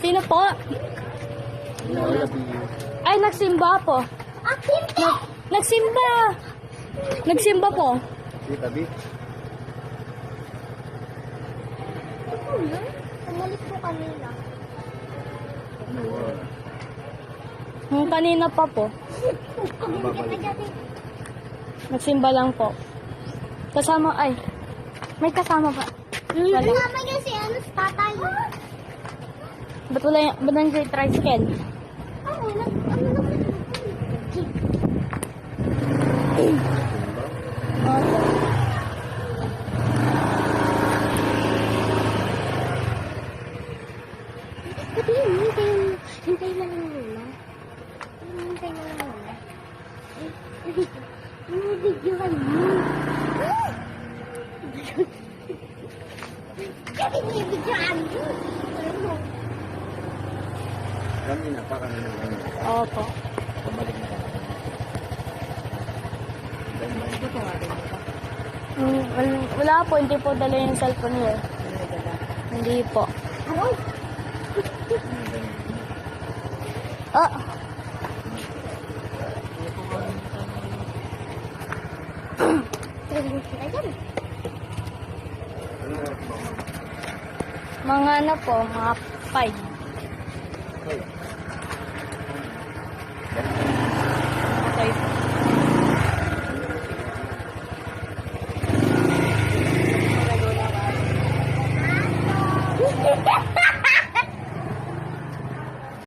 Sino po? Ay, nagsimba po. Nagsimba! Nagsimba po. Tabi. Umulit po kanina. Kanina pa po. Nagsimba lang po. Kasama, ay. May kasama pa. Wala. Mama kasi ano sa tatay. Ba't wala yung, ba't nandiyo yung tricycle? Ano na? Pati hintay na lang muna. Hintay na lang muna. Binibidyohan mo. Binibidyohan mo. Kanina pa kanina. Opo. Pabalik na. Wala po, hindi po dala yung cellphone niya. Hindi po. Aray! Ah! Mga ano po, mga 5.